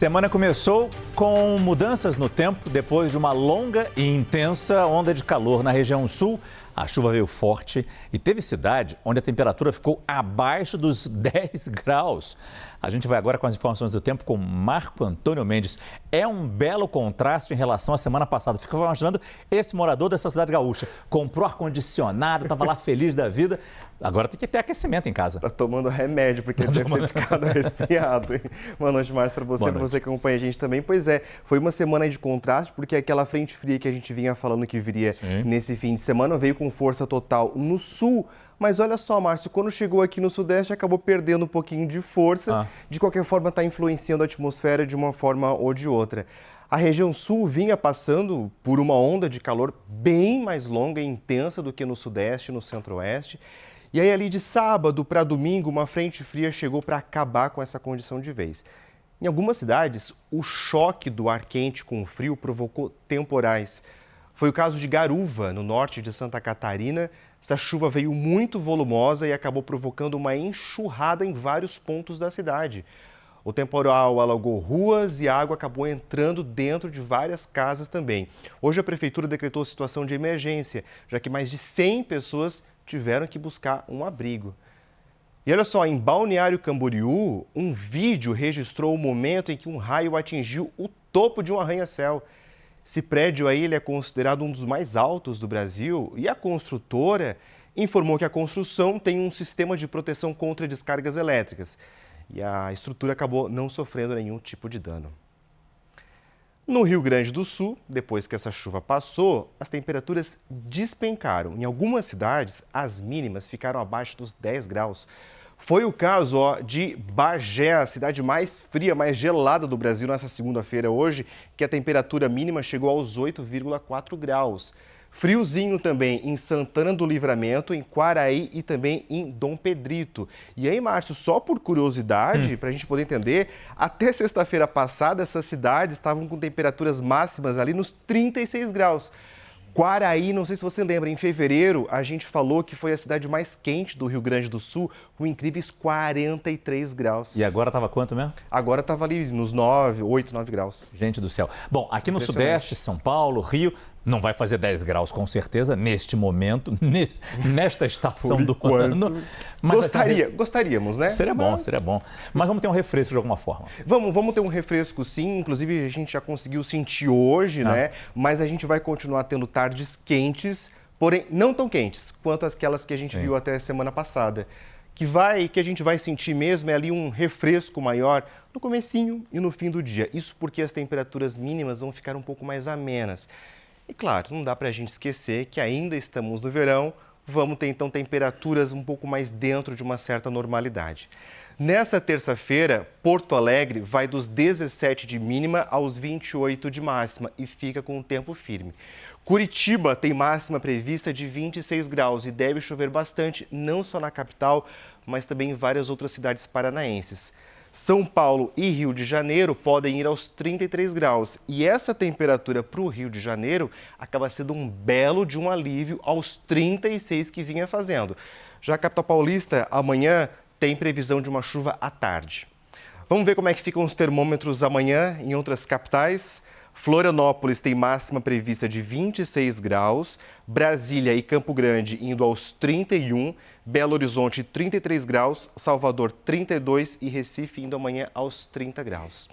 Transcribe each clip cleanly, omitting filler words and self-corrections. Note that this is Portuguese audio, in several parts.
Semana começou com mudanças no tempo depois de uma longa e intensa onda de calor na região sul. A chuva veio forte e teve cidade onde a temperatura ficou abaixo dos 10 graus. A gente vai agora com as informações do tempo com Marco Antônio Mendes. É um belo contraste em relação à semana passada. Fica imaginando esse morador dessa cidade gaúcha. Comprou ar-condicionado, estava lá feliz da vida. Agora tem que ter aquecimento em casa. Tá tomando remédio, porque deve ter ficado resfriado. Boa noite, Márcio, para você, para você que acompanha a gente também. Pois é, foi uma semana de contraste, porque aquela frente fria que a gente vinha falando que viria nesse fim de semana veio com força total no sul. Mas olha só, Márcio, quando chegou aqui no Sudeste, acabou perdendo um pouquinho de força. De qualquer forma, está influenciando a atmosfera de uma forma ou de outra. A região sul vinha passando por uma onda de calor bem mais longa e intensa do que no Sudeste e no Centro-Oeste. E aí, ali de sábado para domingo, uma frente fria chegou para acabar com essa condição de vez. Em algumas cidades, o choque do ar quente com o frio provocou temporais. Foi o caso de Garuva, no norte de Santa Catarina. Essa chuva veio muito volumosa e acabou provocando uma enxurrada em vários pontos da cidade. O temporal alagou ruas e a água acabou entrando dentro de várias casas também. Hoje a prefeitura decretou situação de emergência, já que mais de 100 pessoas tiveram que buscar um abrigo. E olha só, em Balneário Camboriú, um vídeo registrou o momento em que um raio atingiu o topo de um arranha-céu. Esse prédio aí ele é considerado um dos mais altos do Brasil e a construtora informou que a construção tem um sistema de proteção contra descargas elétricas e a estrutura acabou não sofrendo nenhum tipo de dano. No Rio Grande do Sul, depois que essa chuva passou, as temperaturas despencaram. Em algumas cidades, as mínimas ficaram abaixo dos 10 graus. Foi o caso de Bagé, a cidade mais fria, mais gelada do Brasil nessa segunda-feira hoje, que a temperatura mínima chegou aos 8,4 graus. Friozinho também em Santana do Livramento, em Quaraí e também em Dom Pedrito. E aí, Márcio, só por curiosidade, para a gente poder entender, até sexta-feira passada essas cidades estavam com temperaturas máximas ali nos 36 graus. Quaraí, não sei se você lembra, em fevereiro a gente falou que foi a cidade mais quente do Rio Grande do Sul, com incríveis 43 graus. E agora estava quanto mesmo? Agora estava ali nos 8, 9 graus. Gente do céu. Bom, aqui no Sudeste, São Paulo, Rio, não vai fazer 10 graus com certeza, neste momento, nesta estação do ano. Mas gostaríamos, né? Seria bom, seria bom. Mas vamos ter um refresco de alguma forma. Vamos ter um refresco sim, inclusive a gente já conseguiu sentir hoje, né? Mas a gente vai continuar tendo tardes quentes, porém não tão quentes quanto aquelas que a gente viu até a semana passada. Que a gente vai sentir mesmo é ali um refresco maior no comecinho e no fim do dia. Isso porque as temperaturas mínimas vão ficar um pouco mais amenas. E claro, não dá para a gente esquecer que ainda estamos no verão, vamos ter então temperaturas um pouco mais dentro de uma certa normalidade. Nessa terça-feira, Porto Alegre vai dos 17 de mínima aos 28 de máxima e fica com o tempo firme. Curitiba tem máxima prevista de 26 graus e deve chover bastante, não só na capital, mas também em várias outras cidades paranaenses. São Paulo e Rio de Janeiro podem ir aos 33 graus e essa temperatura para o Rio de Janeiro acaba sendo um belo de um alívio aos 36 que vinha fazendo. Já a capital paulista, amanhã, tem previsão de uma chuva à tarde. Vamos ver como é que ficam os termômetros amanhã em outras capitais. Florianópolis tem máxima prevista de 26 graus, Brasília e Campo Grande indo aos 31, Belo Horizonte 33 graus, Salvador 32 e Recife indo amanhã aos 30 graus.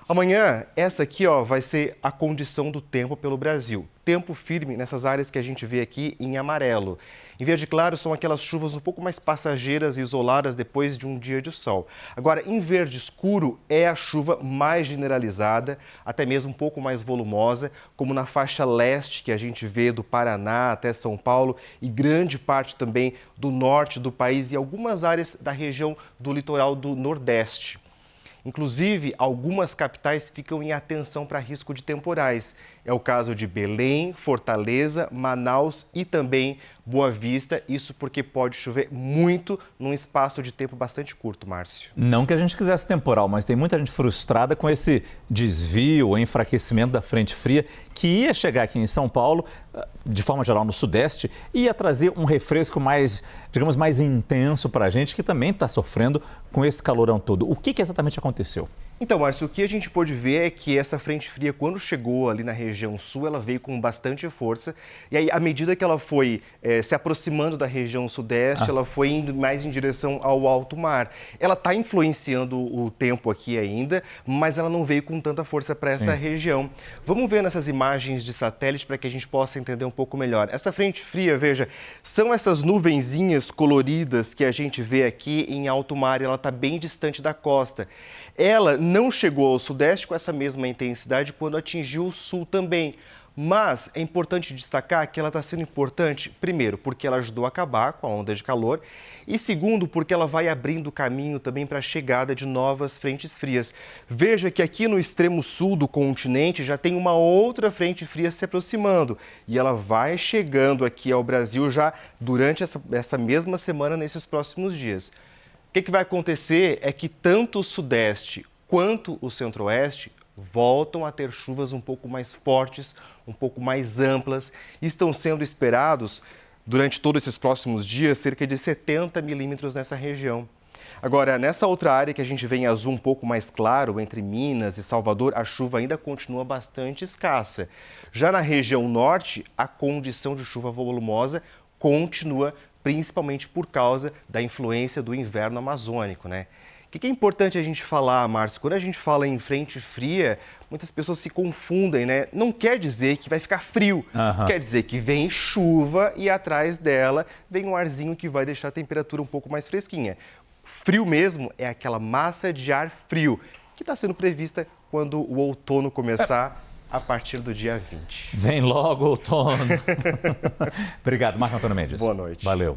Amanhã, essa aqui vai ser a condição do tempo pelo Brasil. Tempo firme nessas áreas que a gente vê aqui em amarelo. Em verde claro, são aquelas chuvas um pouco mais passageiras e isoladas depois de um dia de sol. Agora, em verde escuro, é a chuva mais generalizada, até mesmo um pouco mais volumosa, como na faixa leste que a gente vê do Paraná até São Paulo e grande parte também do norte do país e algumas áreas da região do litoral do Nordeste. Inclusive, algumas capitais ficam em atenção para risco de temporais. É o caso de Belém, Fortaleza, Manaus e também Boa Vista. Isso porque pode chover muito num espaço de tempo bastante curto, Márcio. Não que a gente quisesse temporal, mas tem muita gente frustrada com esse desvio ou enfraquecimento da frente fria que ia chegar aqui em São Paulo, de forma geral no Sudeste, e ia trazer um refresco mais, mais intenso para a gente que também está sofrendo com esse calorão todo. O que exatamente aconteceu? Então, Márcio, o que a gente pôde ver é que essa frente fria, quando chegou ali na região sul, ela veio com bastante força. E aí, à medida que ela foi se aproximando da região sudeste, ela foi indo mais em direção ao alto mar. Ela está influenciando o tempo aqui ainda, mas ela não veio com tanta força para essa região. Vamos ver nessas imagens de satélite para que a gente possa entender um pouco melhor. Essa frente fria, veja, são essas nuvenzinhas coloridas que a gente vê aqui em alto mar, e ela está bem distante da costa. Ela não chegou ao sudeste com essa mesma intensidade quando atingiu o sul também. Mas é importante destacar que ela está sendo importante, primeiro, porque ela ajudou a acabar com a onda de calor, e segundo, porque ela vai abrindo caminho também para a chegada de novas frentes frias. Veja que aqui no extremo sul do continente já tem uma outra frente fria se aproximando, e ela vai chegando aqui ao Brasil já durante essa mesma semana, nesses próximos dias. O que vai acontecer é que tanto o sudeste quanto o centro-oeste voltam a ter chuvas um pouco mais fortes, um pouco mais amplas. Estão sendo esperados, durante todos esses próximos dias, cerca de 70 milímetros nessa região. Agora, nessa outra área que a gente vê em azul um pouco mais claro, entre Minas e Salvador, a chuva ainda continua bastante escassa. Já na região norte, a condição de chuva volumosa continua, principalmente por causa da influência do inverno amazônico, né? O que é importante a gente falar, Márcio? Quando a gente fala em frente fria, muitas pessoas se confundem, né? Não quer dizer que vai ficar frio, quer dizer que vem chuva e atrás dela vem um arzinho que vai deixar a temperatura um pouco mais fresquinha. Frio mesmo é aquela massa de ar frio que está sendo prevista quando o outono começar. A partir do dia 20. Vem logo, outono. Obrigado, Marco Antônio Mendes. Boa noite. Valeu.